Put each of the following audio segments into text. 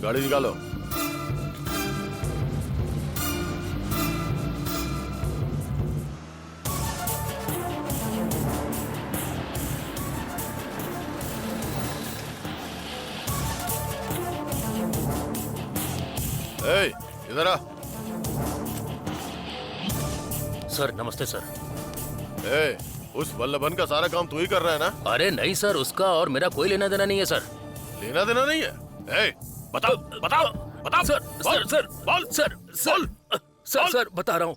गाड़ी निकालो। ए, इधर आ। सर नमस्ते सर। ए, उस वल्लभन का सारा काम तू ही कर रहा है ना? अरे नहीं सर, उसका और मेरा कोई लेना देना नहीं है सर। लेना देना नहीं है? ए, बताओ बताओ बताओ। सर बोल, सर सर बोल, सर सर सर सर बता रहा हूँ।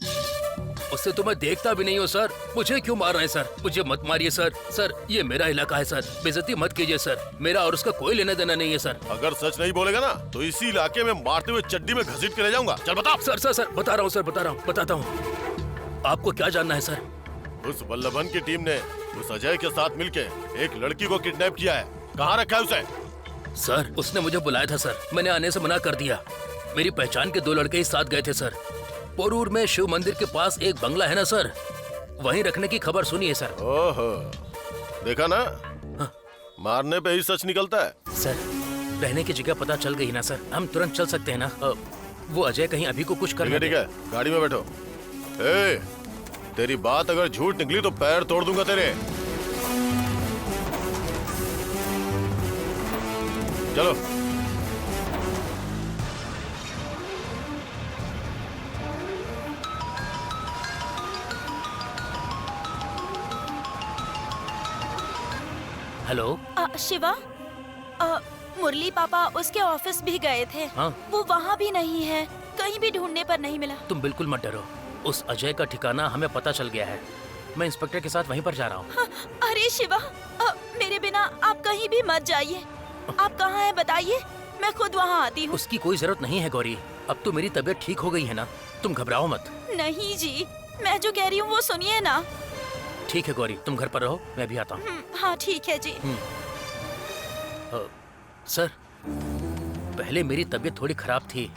उससे तो मैं देखता भी नहीं हूँ सर। मुझे क्यों मार रहे हैं सर? मुझे मत मारिए सर। सर ये मेरा इलाका है सर, बेइज्जती मत कीजिए सर। मेरा और उसका कोई लेना देना नहीं है सर। अगर सच नहीं बोलेगा ना तो इसी इलाके में मारते हुए चड्डी में घसीट के ले जाऊंगा। चल बता। सर सर सर बता रहा हूँ सर, बता रहा हूँ, बताता हूँ। आपको क्या जानना है सर? उस वल्लभन की टीम ने उस अजय के साथ मिलके एक लड़की को किडनैप किया है। कहाँ रखा है उसे? सर उसने मुझे बुलाया था सर, मैंने आने से मना कर दिया। मेरी पहचान के 2 लड़के ही साथ गए थे सर। पोरूर में शिव मंदिर के पास एक बंगला है ना सर, वहीं रखने की खबर सुनी है सर। ओहो, देखा ना? हाँ। मारने पे ही सच निकलता है। सर रहने की जगह पता चल गई ना सर, हम तुरंत चल सकते हैं ना? वो अजय कहीं अभी को कुछ कर ठीक है, गाड़ी में बैठो। ए, तेरी बात अगर झूठ निकली तो पैर तोड़ दूंगा तेरे। चलो। हेलो। शिवा, मुरली पापा उसके ऑफिस भी गए थे। हाँ? वो वहाँ भी नहीं है, कहीं भी ढूंढने पर नहीं मिला। तुम बिल्कुल मत डरो, उस अजय का ठिकाना हमें पता चल गया है। मैं इंस्पेक्टर के साथ वहीं पर जा रहा हूँ। हाँ, अरे शिवा, मेरे बिना आप कहीं भी मत जाइए। आप कहाँ हैं बताइए, मैं खुद वहाँ आती हूँ। उसकी कोई जरूरत नहीं है गौरी, अब तो मेरी तबीयत ठीक हो गई है ना, तुम घबराओ मत। नहीं जी, मैं जो कह रही हूँ वो सुनिए ना। ठीक है गौरी, तुम घर पर रहो, मैं भी आता हूँ। हाँ ठीक है जी। सर पहले मेरी तबीयत थोड़ी खराब थी,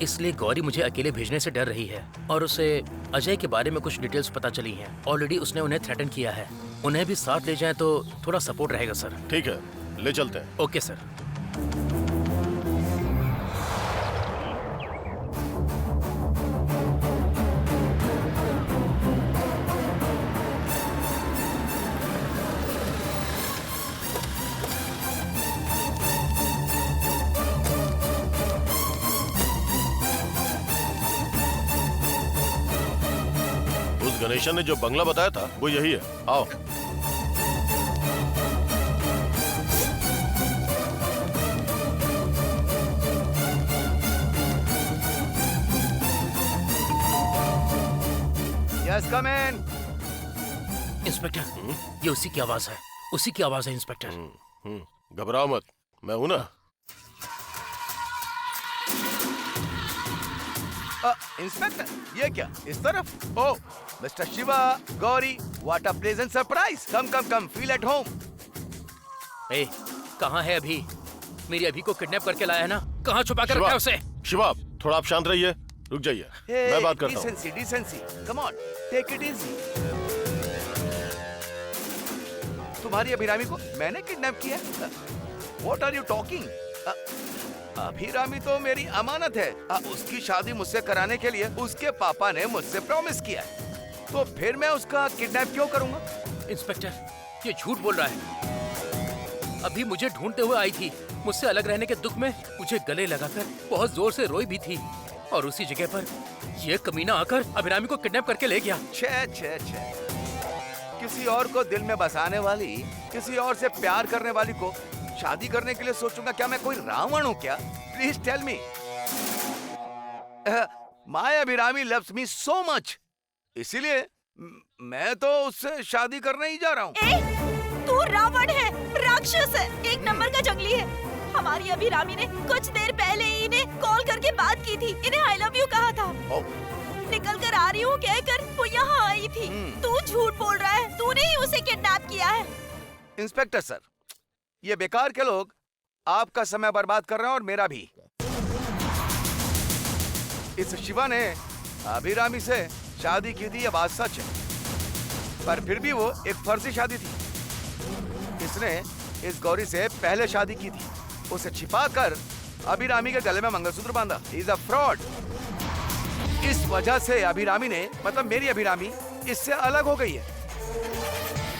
इसलिए गौरी मुझे अकेले भेजने से डर रही है। और उसे अजय के बारे में कुछ डिटेल्स पता चली हैं। ऑलरेडी उसने उन्हें थ्रेटन किया है। उन्हें भी साथ ले जाएं तो थोड़ा सपोर्ट रहेगा सर। ठीक है, ले चलते हैं। Okay sir. गणेशन ने जो बंगला बताया था वो यही है। आओ। यस कम इन। इंस्पेक्टर, ये उसी की आवाज है, उसी की आवाज है इंस्पेक्टर। घबराओ मत, मैं हूं ना। इंस्पेक्टर, ये क्या इस तरफ? Oh mister Shiva, Gauri, what a pleasant surprise. Come come come, feel at home. ए, कहाँ है अभी? मेरी अभी को किडनैप करके लाया है ना, कहाँ छुपा कर रखा है उसे? शिवा, थोड़ा आप शांत रहिए, रुक जाइए, मैं बात करता हूँ। Decency, decency, come on, take it easy. तुम्हारी अभिरामी को मैंने किडनैप किया? What are you talking? Abhirami तो मेरी अमानत है। उसकी शादी मुझसे कराने के लिए उसके पापा ने मुझसे प्रॉमिस किया है, तो फिर मैं उसका किडनैप क्यों करूंगा? इंस्पेक्टर, ये झूठ बोल रहा है। अभी मुझे ढूंढते हुए आई थी, मुझसे अलग रहने के दुख में मुझे गले लगाकर बहुत जोर से रोई भी थी, और उसी जगह पर ये कमीना आकर अभिरामी को किडनैप करके ले गया। छे छे छे, किसी और को दिल में बसाने वाली, किसी और से प्यार करने वाली को शादी करने के लिए सोचूंगा क्या? मैं कोई रावण हूँ क्या? Please tell me. My Abhirami loves me so much, इसीलिए मैं तो उससे शादी करने ही जा रहा हूँ। तू रावण है, राक्षस है, एक नंबर का जंगली है। हमारी अभिरामी ने कुछ देर पहले ही इन्हें कॉल करके बात की थी, इन्हें आई लव यू कहा था। निकल कर आ रही हूँ कहकर वो यहाँ आई थी। तू झूठ बोल रहा है, तूने ही उसे किडनैप किया है। इंस्पेक्टर सर, ये बेकार के लोग आपका समय बर्बाद कर रहे हैं और मेरा भी। इस शिवा ने अभिरामी से शादी की थी, ये बात सच है, पर फिर भी वो एक फर्जी शादी थी। इसने इस गौरी से पहले शादी की थी, उसे छिपाकर अभिरामी के गले में मंगलसूत्र बांधा। Is a fraud. इस वजह से अभिरामी ने, मतलब मेरी अभिरामी इससे अलग हो गई है।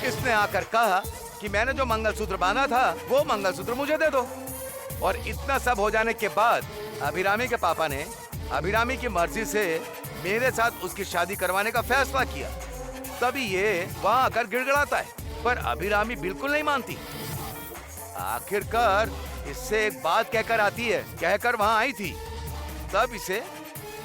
इसने आकर कहा कि मैंने जो मंगलसूत्र बांधा था वो मंगलसूत्र मुझे दे दो। और इतना सब हो जाने के बाद अभिरामी के पापा ने अभिरामी की मर्जी से मेरे साथ उसकी शादी करवाने का फैसला किया। तभी ये वहाँ आकर गिड़गिड़ाता है, पर अभिरामी बिल्कुल नहीं मानती। आखिरकार इससे एक बात कहकर आती है, कहकर वहाँ आई थी, तब इसे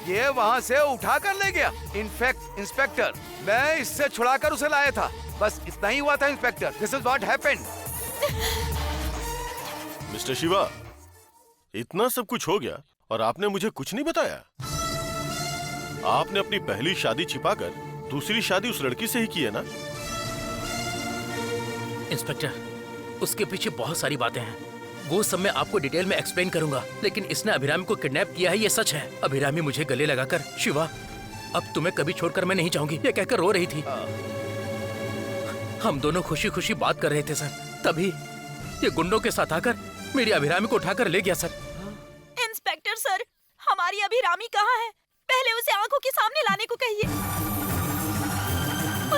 ये वहाँ से उठा कर ले गया। इनफैक्ट इंस्पेक्टर, मैं इससे छुड़ाकर उसे लाया था। बस इतना ही हुआ था inspector. This is what happened. Mister Shiva, इतना सब कुछ हो गया और आपने मुझे कुछ नहीं बताया। आपने अपनी पहली शादी छिपाकर दूसरी शादी उस लड़की से ही की है ना? इंस्पेक्टर, उसके पीछे बहुत सारी बातें हैं। वो सब मैं आपको डिटेल में एक्सप्लेन करूंगा, लेकिन इसने अभिरामी को किडनैप किया है, ये सच है। अभिरामी मुझे गले लगाकर, शिवा अब तुम्हें कभी छोड़कर मैं नहीं जाऊंगी, ये कहकर रो रही थी। हम दोनों खुशी खुशी बात कर रहे थे सर, तभी ये गुंडों के साथ आकर मेरी अभिरामी को उठाकर ले गया सर। इंस्पेक्टर सर, हमारी अभिरामी कहाँ है? पहले उसे आंखों के सामने लाने को कहिए।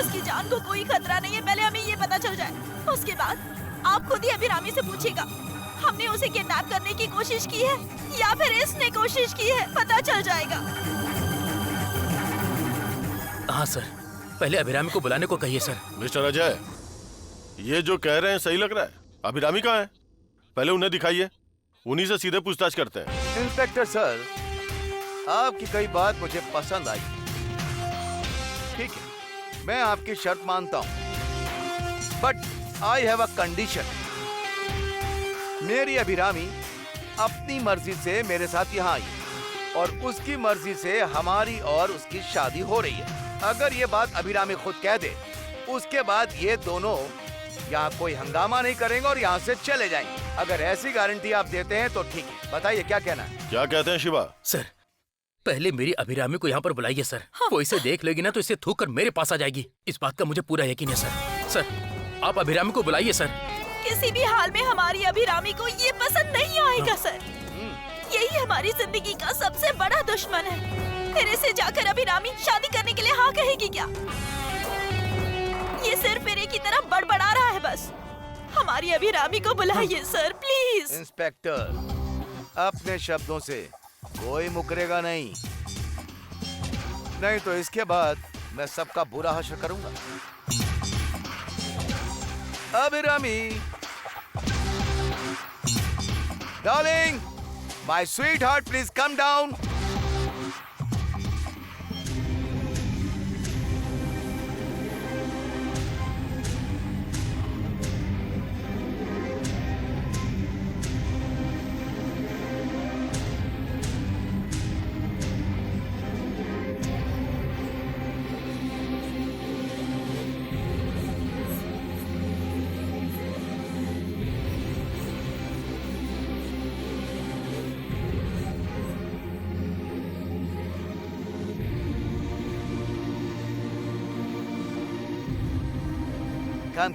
उसकी जान को कोई खतरा नहीं है, पहले हमें ये पता चल जाए। उसके बाद आप खुद ही अभिरामी से पूछिएगा, हमने उसे किडनैप करने की कोशिश की है या फिर इसने कोशिश की है, पता चल जाएगा। हाँ सर, पहले अभिरामी को बुलाने को कहिए सर। मिस्टर अजय, ये जो कह रहे हैं सही लग रहा है। अभिरामी कहाँ है? पहले उन्हें दिखाइए, उन्हीं से सीधे पूछताछ करते हैं। इंस्पेक्टर सर, आपकी कई बात मुझे पसंद आई। ठीक है, मैं आपकी शर्त मानता हूँ, but I have a condition. मेरी अभिरामी अपनी मर्जी से मेरे साथ यहाँ आई और उसकी मर्जी से हमारी और उसकी शादी हो रही है। अगर ये बात अभिरामी खुद कह दे, उसके बाद ये दोनों यहाँ कोई हंगामा नहीं करेंगे और यहाँ से चले जाएंगे। अगर ऐसी गारंटी आप देते हैं तो ठीक है, बताइए क्या कहना है? क्या कहते हैं शिवा? सर, पहले मेरी अभिरामी को यहाँ पर बुलाइए सर। वो इसे देख लेगी ना तो इसे थूक कर मेरे पास आ जाएगी, इस बात का मुझे पूरा यकीन है सर। सर, आप अभिरामी को बुलाइए सर। किसी भी हाल में हमारी अभिरामी को ये पसंद नहीं आएगा सर। यही हमारी जिंदगी का सबसे बड़ा दुश्मन है। फिर इसे जाकर अभिरामी शादी करने के लिए हाँ कहेगी क्या? ये सिर्फ मेरे की तरह बड़बड़ा रहा है बस। हमारी अभिरामी को बुलाइए सर, प्लीज। इंस्पेक्टर, अपने शब्दों से कोई मुकरेगा नहीं, नहीं तो इसके बाद मैं सबका बुरा हश्र करूंगा। Abhirami, darling, my sweet heart, please come down.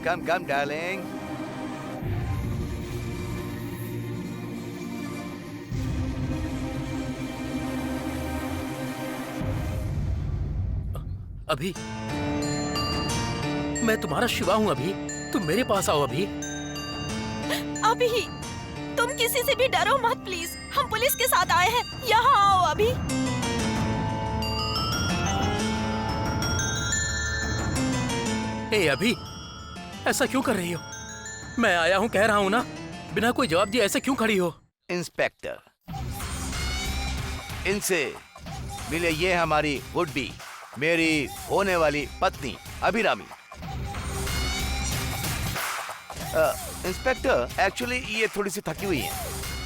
Come, darling. अभी मैं तुम्हारा शिवा हूँ। अभी तुम मेरे पास आओ। अभी तुम किसी से भी डरो मत प्लीज। हम पुलिस के साथ आए हैं, यहाँ आओ अभी। हे अभी, ऐसा क्यों कर रही हो? मैं आया हूँ कह रहा हूँ ना, बिना कोई जवाब दिए ऐसे क्यों खड़ी हो? इंस्पेक्टर, इनसे मिले, ये हमारी वुड बी, मेरी होने वाली पत्नी अभिरामी। इंस्पेक्टर, एक्चुअली ये थोड़ी सी थकी हुई है,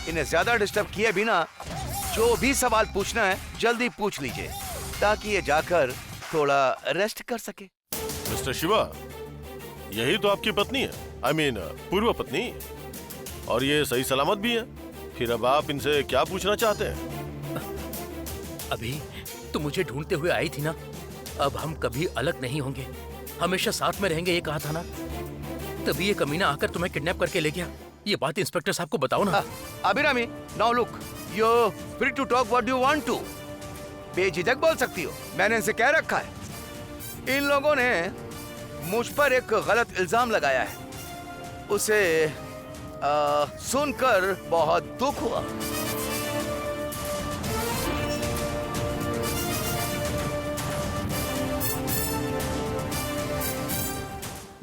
इन्हें ज्यादा डिस्टर्ब किए बिना जो भी सवाल पूछना है जल्दी पूछ लीजिए, ताकि ये जाकर थोड़ा रेस्ट कर सके। मिस्टर शिवा, यही तो आपकी पत्नी है, I mean, पूर्व पत्नी, और ये सही सलामत भी है। फिर अब आप इनसे क्या पूछना चाहते हैं? अभी तुम मुझे ढूंढते हुए आई थी ना, अब हम कभी अलग नहीं होंगे, हमेशा साथ में रहेंगे, ये कहा था ना। तभी ये कमीना आकर तुम्हें किडनैप करके ले गया, ये बात इंस्पेक्टर साहब को बताओ ना। Abhirami, now look, you free to talk what you want to. बेझिझक बोल सकती हो, मैंने इनसे कह रखा है। इन लोगों ने मुझ पर एक गलत इल्जाम लगाया है, उसे सुनकर बहुत दुख हुआ।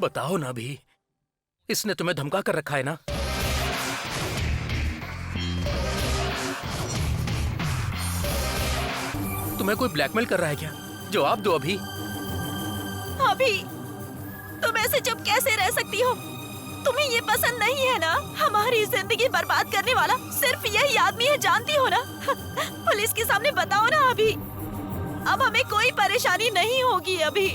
बताओ ना अभी, इसने तुम्हें धमका कर रखा है ना? तुम्हें कोई ब्लैकमेल कर रहा है क्या? जवाब दो अभी। अभी तुम ऐसे चुप कैसे रह सकती हो? तुम्हें ये पसंद नहीं है ना? हमारी जिंदगी बर्बाद करने वाला सिर्फ यही आदमी है, जानती हो ना? पुलिस के सामने बताओ ना अभी। अब हमें कोई परेशानी नहीं होगी अभी।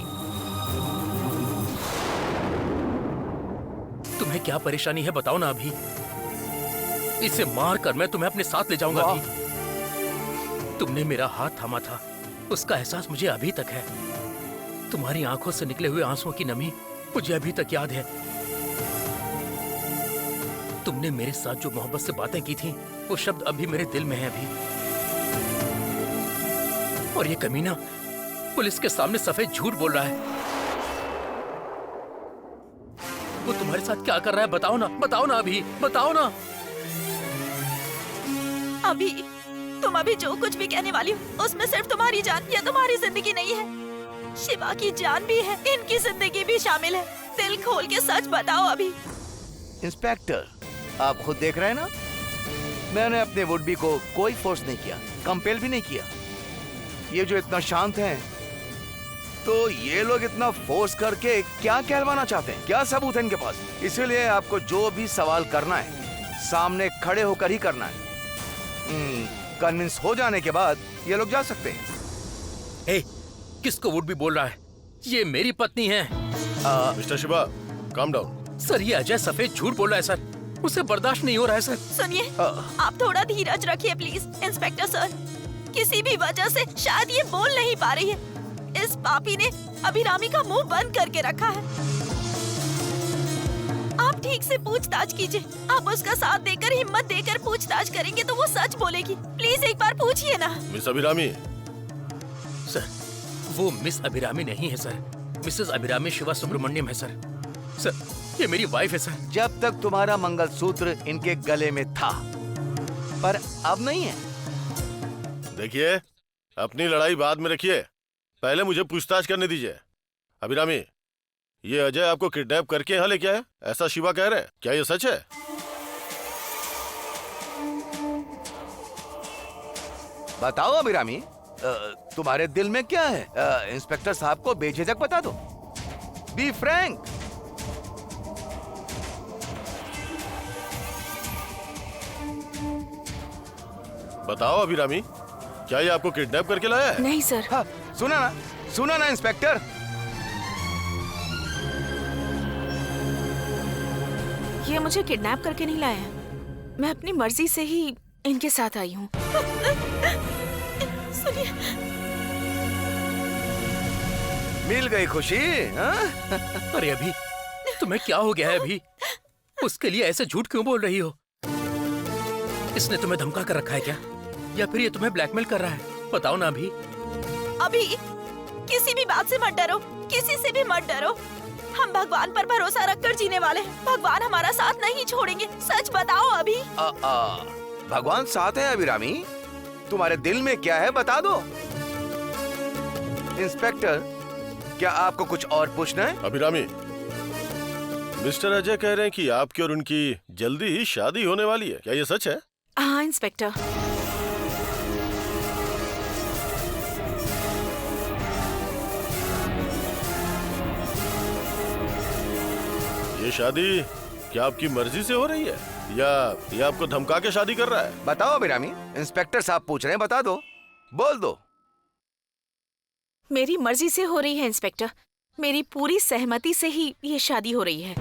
तुम्हें क्या परेशानी है बताओ ना अभी। इसे मार कर मैं तुम्हें अपने साथ ले जाऊंगा अभी। तुमने मेरा हाथ थामा था, उसका एहसास मुझे अभी तक है। तुम्हारी आंखों से निकले हुए आंसुओं की नमी मुझे अभी तक याद है। तुमने मेरे साथ जो मोहब्बत से बातें की थी, वो शब्द अभी मेरे दिल में है अभी। और ये कमीना पुलिस के सामने सफेद झूठ बोल रहा है। वो तुम्हारे साथ क्या कर रहा है बताओ ना, बताओ ना अभी, बताओ ना। अभी तुम अभी जो कुछ भी कहने वाली हो, उसमें सिर्फ तुम्हारी जान या तुम्हारी जिंदगी नहीं है, शिवा की जान भी है, इनकी जिंदगी भी शामिल है। दिल खोल के सच बताओ अभी। इंस्पेक्टर, आप खुद देख रहे हैं ना, मैंने अपने वुड बी को कोई फोर्स नहीं किया, कंपेल भी नहीं किया। ये जो इतना शांत हैं, तो ये लोग इतना फोर्स करके क्या कहलवाना चाहते हैं? क्या सबूत है इनके पास? इसीलिए आपको जो भी सवाल करना है, सामने खड़े होकर ही करना है। कन्विंस हो जाने के बाद ये लोग जा सकते हैं। ए, किसको वुड भी बोल रहा है? ये मेरी पत्नी है। Mister Shiva, calm down. Sir, ये अजय सफेद झूठ बोल रहा है सर, उसे बर्दाश्त नहीं हो रहा है सर। सुनिए, आप थोड़ा धीरज रखिए प्लीज। इंस्पेक्टर सर, किसी भी वजह से शायद ये बोल नहीं पा रही है। इस पापी ने अभिरामी का मुंह बंद करके रखा है। आप ठीक से पूछताछ कीजिए। आप उसका साथ देकर, हिम्मत देकर पूछताछ करेंगे तो वो सच बोलेगी। प्लीज एक बार पूछिए ना। मिस अभिरामी। सर, वो मिस अभिरामी नहीं है सर, मिसेस अभिरामी शिवा सुब्रमण्यम है सर। सर, ये मेरी वाइफ है सर। जब तक तुम्हारा मंगलसूत्र इनके गले में था, पर अब नहीं है। देखिए, अपनी लड़ाई बाद में रखिए, पहले मुझे पूछताछ करने दीजिए। अभिरामी, ये अजय आपको किडनैप करके यहाँ लेके आया, ऐसा शिवा कह रहे हैं, क्या ये सच है? बताओ अभिरामी, तुम्हारे दिल में क्या है? इंस्पेक्टर साहब को बेझिझक बता दो। Be frank. बताओ अभिरामी, क्या ये आपको किडनैप करके लाया है? नहीं सर। हाँ, सुना ना इंस्पेक्टर। ये मुझे किडनैप करके नहीं लाया, मैं अपनी मर्जी से ही इनके साथ आई हूँ। सुनिए, मिल गई खुशी। अरे अभी, तुम्हें क्या हो गया है अभी? उसके लिए ऐसे झूठ क्यों बोल रही हो? इसने तुम्हें धमका कर रखा है क्या, या फिर ये तुम्हें ब्लैकमेल कर रहा है? बताओ ना अभी। अभी किसी भी बात से मत डरो, किसी से भी मत डरो। हम भगवान पर भरोसा रखकर जीने वाले हैं। भगवान हमारा साथ नहीं छोड़ेंगे। सच बताओ अभी। भगवान साथ है अभिरामी, तुम्हारे दिल में क्या है बता दो। इंस्पेक्टर, क्या आपको कुछ और पूछना है? अभिरामी, मिस्टर अजय कह रहे हैं कि आपकी और उनकी जल्दी ही शादी होने वाली है, क्या ये सच है? हाँ इंस्पेक्टर। ये शादी क्या आपकी मर्जी से हो रही है, या ये आपको धमका के शादी कर रहा है? बताओ अभिरामी, इंस्पेक्टर साहब पूछ रहे हैं, बता दो, बोल दो। मेरी मर्जी से हो रही है इंस्पेक्टर। मेरी पूरी सहमति से ही ये शादी हो रही है।